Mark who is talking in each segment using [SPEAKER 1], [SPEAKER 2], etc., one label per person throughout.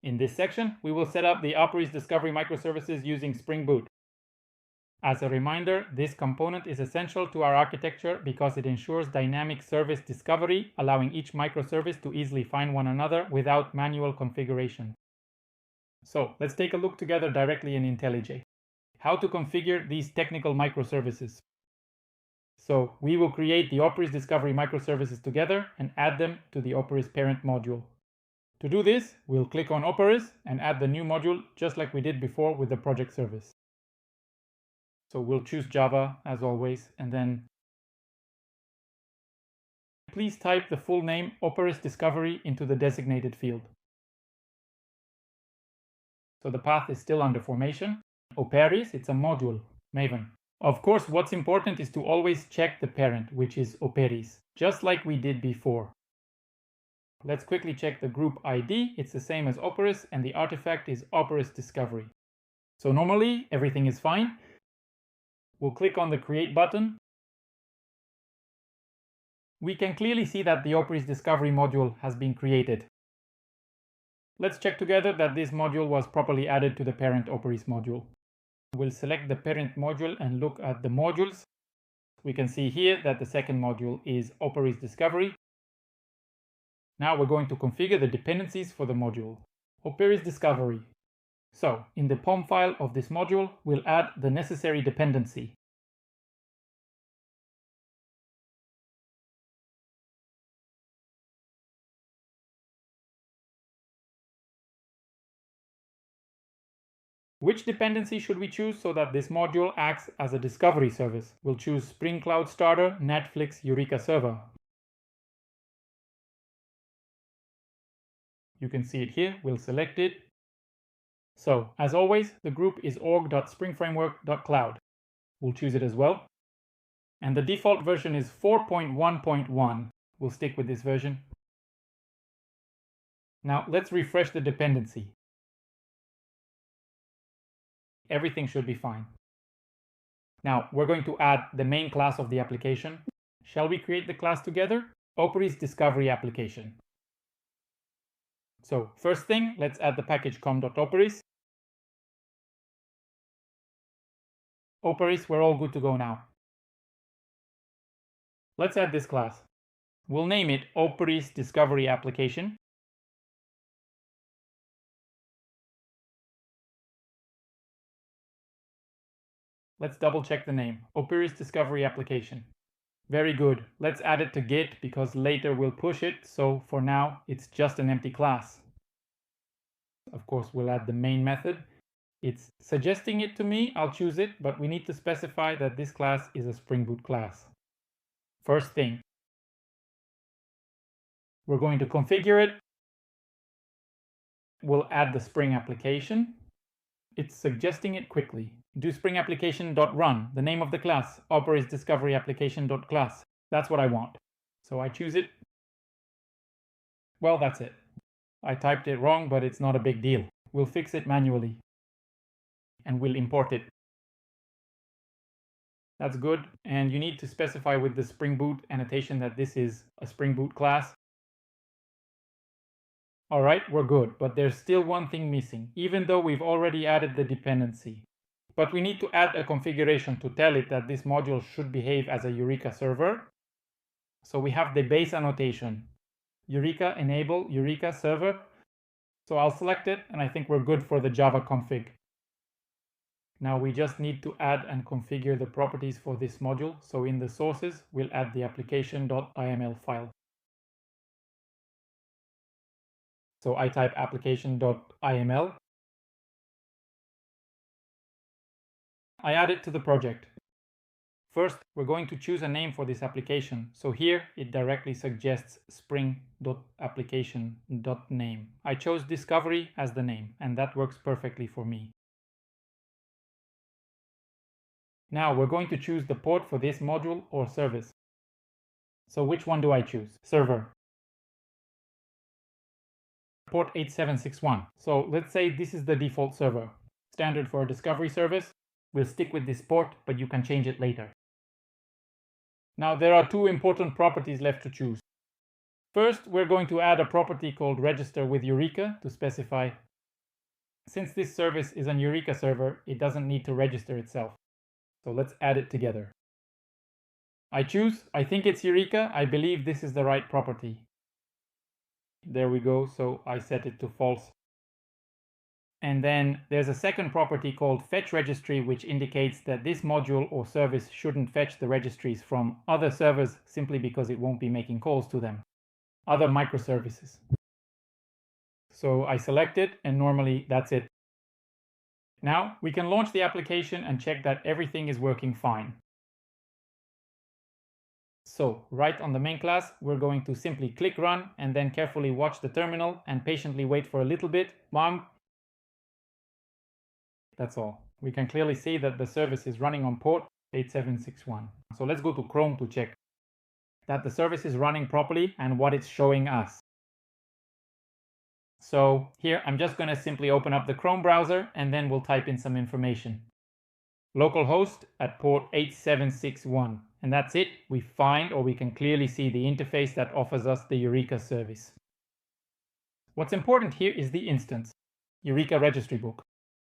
[SPEAKER 1] In this section, we will set up the Operis discovery microservices using SpringBoot. As a reminder, this component is essential to our architecture because it ensures dynamic service discovery, allowing each microservice to easily find one another without manual configuration. So let's take a look together directly in IntelliJ. How to configure these technical microservices. So we will create the Operis discovery microservices together and add them to the Operis parent module. To do this, we'll click on Operis and add the new module just like we did before with the project service. So we'll choose Java as always, and then please type the full name Operis Discovery into the designated field. So the path is still under formation. Operis, it's a module, Maven. Of course, what's important is to always check the parent, which is Operis, just like we did before. Let's quickly check the group ID. It's the same as Operis, and the artifact is Operis Discovery. So normally, everything is fine. We'll click on the Create button. We can clearly see that the Operis Discovery module has been created. Let's check together that this module was properly added to the parent Operis module. We'll select the parent module and look at the modules. We can see here that the second module is Operis Discovery. Now we're going to configure the dependencies for the module. Operis Discovery. So, in the POM file of this module, we'll add the necessary dependency. Which dependency should we choose so that this module acts as a discovery service? We'll choose Spring Cloud Starter, Netflix, Eureka Server. You can see it here, we'll select it. So, as always, the group is org.springframework.cloud. We'll choose it as well. And the default version is 4.1.1. We'll stick with this version. Now, let's refresh the dependency. Everything should be fine. Now, we're going to add the main class of the application. Shall we create the class together? Operis Discovery Application. So, first thing, let's add the package com.operis. Operis, we're all good to go now. Let's add this class. We'll name it Operis Discovery Application. Let's double check the name, Operis Discovery Application. Very good. Let's add it to Git because later we'll push it, so for now it's just an empty class. Of course, we'll add the main method. It's suggesting it to me, I'll choose it, but we need to specify that this class is a SpringBoot class. First thing, we're going to configure it. We'll add the Spring application. It's suggesting it quickly. Do Spring application.run, the name of the class, Operis Discovery Application.class. That's what I want. So I choose it. Well, that's it. I typed it wrong, but it's not a big deal. We'll fix it manually. And we'll import it. That's good. And you need to specify with the SpringBoot annotation that this is a SpringBoot class. All right, we're good. But there's still one thing missing, even though we've already added the dependency. But we need to add a configuration to tell it that this module should behave as a Eureka server. So we have the base annotation. Eureka enable Eureka server. So I'll select it and I think we're good for the Java config. Now we just need to add and configure the properties for this module. So in the sources, we'll add the application.iml file. So I type application.iml. I add it to the project. First, we're going to choose a name for this application. So here it directly suggests spring.application.name. I chose Discovery as the name, and that works perfectly for me. Now we're going to choose the port for this module or service. So which one do I choose? Server. Port 8761. So let's say this is the default server. Standard for a discovery service. We'll stick with this port, but you can change it later. Now there are two important properties left to choose. First, we're going to add a property called register with Eureka to specify Since this service is an Eureka server, it doesn't need to register itself. So let's add it together. I think it's Eureka. I believe this is the right property. There we go. So I set it to false. And then there's a second property called fetch registry, which indicates that this module or service shouldn't fetch the registries from other servers simply because it won't be making calls to them. Other microservices. So I select it, and normally that's it. Now we can launch the application and check that everything is working fine. So right on the main class, we're going to simply click run and then carefully watch the terminal and patiently wait for a little bit. That's all. We can clearly see that the service is running on port 8761. So let's go to Chrome to check that the service is running properly and what it's showing us. So here I'm just going to simply open up the Chrome browser and then we'll type in some information. Localhost at port 8761. And that's it. We can clearly see the interface that offers us the Eureka service. What's important here is the instance, Eureka registry book.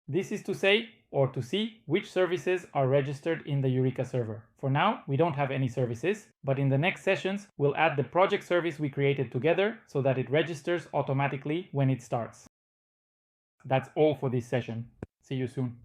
[SPEAKER 1] This is to say or to see which services are registered in the Eureka server. For now, we don't have any services, but in the next sessions, we'll add the project service we created together so that it registers automatically when it starts. That's all for this session. See you soon.